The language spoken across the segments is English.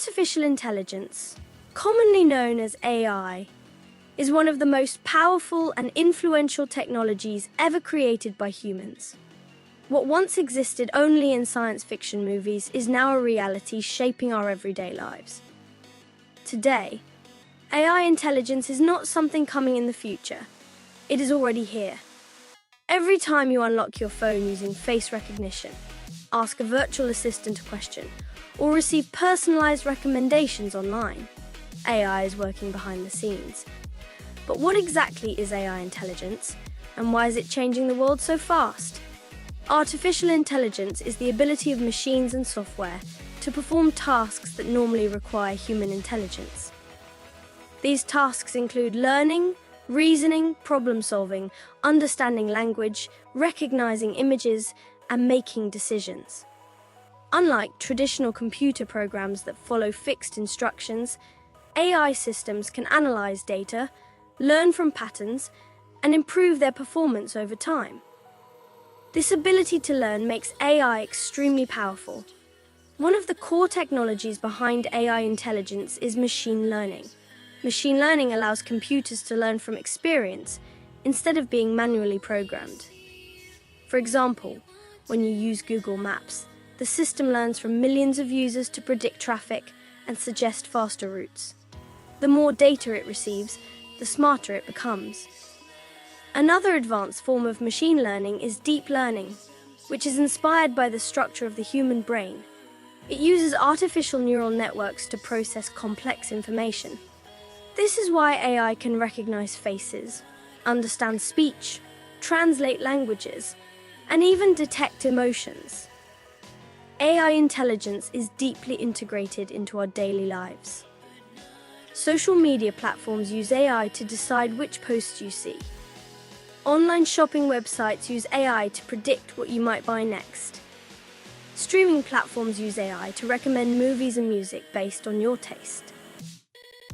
Artificial intelligence, commonly known as AI, is one of the most powerful and influential technologies ever created by humans. What once existed only in science fiction movies is now a reality shaping our everyday lives. Today, AI intelligence is not something coming in the future. It is already here. Every time you unlock your phone using face recognition, ask a virtual assistant a question, or receive personalized recommendations online, AI is working behind the scenes. But what exactly is AI intelligence, and why is it changing the world so fast? Artificial intelligence is the ability of machines and software to perform tasks that normally require human intelligence. These tasks include learning, reasoning, problem-solving, understanding language, recognizing images, and making decisions. Unlike traditional computer programs that follow fixed instructions, AI systems can analyze data, learn from patterns, and improve their performance over time. This ability to learn makes AI extremely powerful. One of the core technologies behind AI intelligence is machine learning. Machine learning allows computers to learn from experience instead of being manually programmed. For example, when you use Google Maps, the system learns from millions of users to predict traffic and suggest faster routes. The more data it receives, the smarter it becomes. Another advanced form of machine learning is deep learning, which is inspired by the structure of the human brain. It uses artificial neural networks to process complex information. This is why AI can recognize faces, understand speech, translate languages, and even detect emotions. AI intelligence is deeply integrated into our daily lives. Social media platforms use AI to decide which posts you see. Online shopping websites use AI to predict what you might buy next. Streaming platforms use AI to recommend movies and music based on your taste.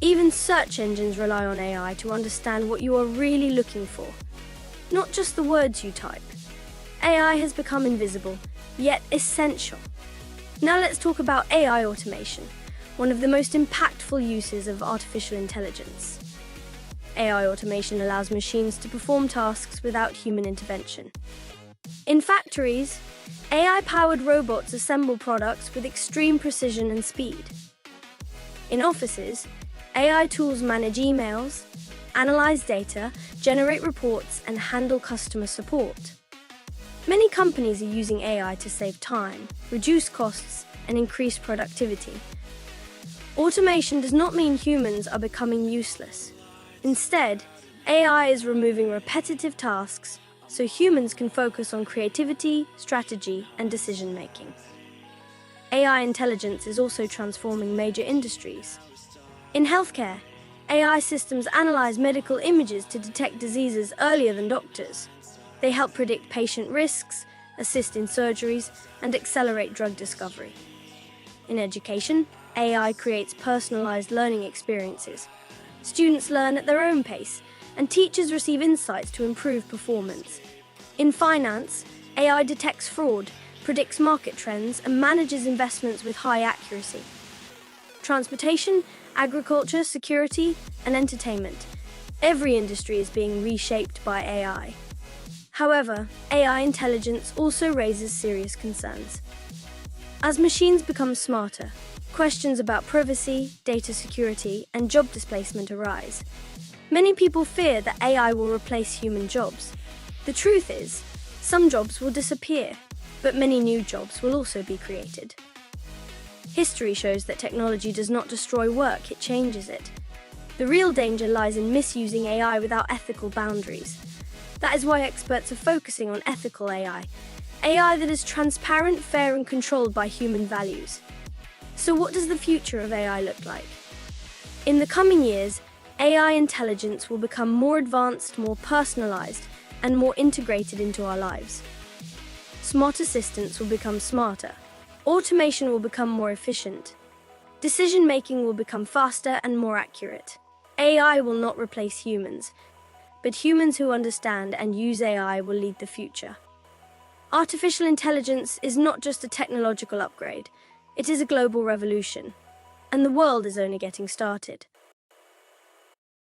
Even search engines rely on AI to understand what you are really looking for, not just the words you type. AI has become invisible, yet essential. Now let's talk about AI automation, one of the most impactful uses of artificial intelligence. AI automation allows machines to perform tasks without human intervention. In factories, AI-powered robots assemble products with extreme precision and speed. In offices, AI tools manage emails, analyze data, generate reports, and handle customer support. Many companies are using AI to save time, reduce costs, and increase productivity. Automation does not mean humans are becoming useless. Instead, AI is removing repetitive tasks so humans can focus on creativity, strategy, and decision-making. AI intelligence is also transforming major industries. In healthcare, AI systems analyze medical images to detect diseases earlier than doctors. They help predict patient risks, assist in surgeries, and accelerate drug discovery. In education, AI creates personalized learning experiences. Students learn at their own pace, and teachers receive insights to improve performance. In finance, AI detects fraud, predicts market trends, and manages investments with high accuracy. Transportation, agriculture, security, and entertainment. Every industry is being reshaped by AI. However, AI intelligence also raises serious concerns. As machines become smarter, questions about privacy, data security, and job displacement arise. Many people fear that AI will replace human jobs. The truth is, some jobs will disappear, but many new jobs will also be created. History shows that technology does not destroy work, it changes it. The real danger lies in misusing AI without ethical boundaries. That is why experts are focusing on ethical AI that is transparent, fair, and controlled by human values. So what does the future of AI look like? In the coming years, AI intelligence will become more advanced, more personalized, and more integrated into our lives. Smart assistants will become smarter. Automation will become more efficient. Decision-making will become faster and more accurate. AI will not replace humans, but humans who understand and use AI will lead the future. Artificial intelligence is not just a technological upgrade, it is a global revolution. and the world is only getting started.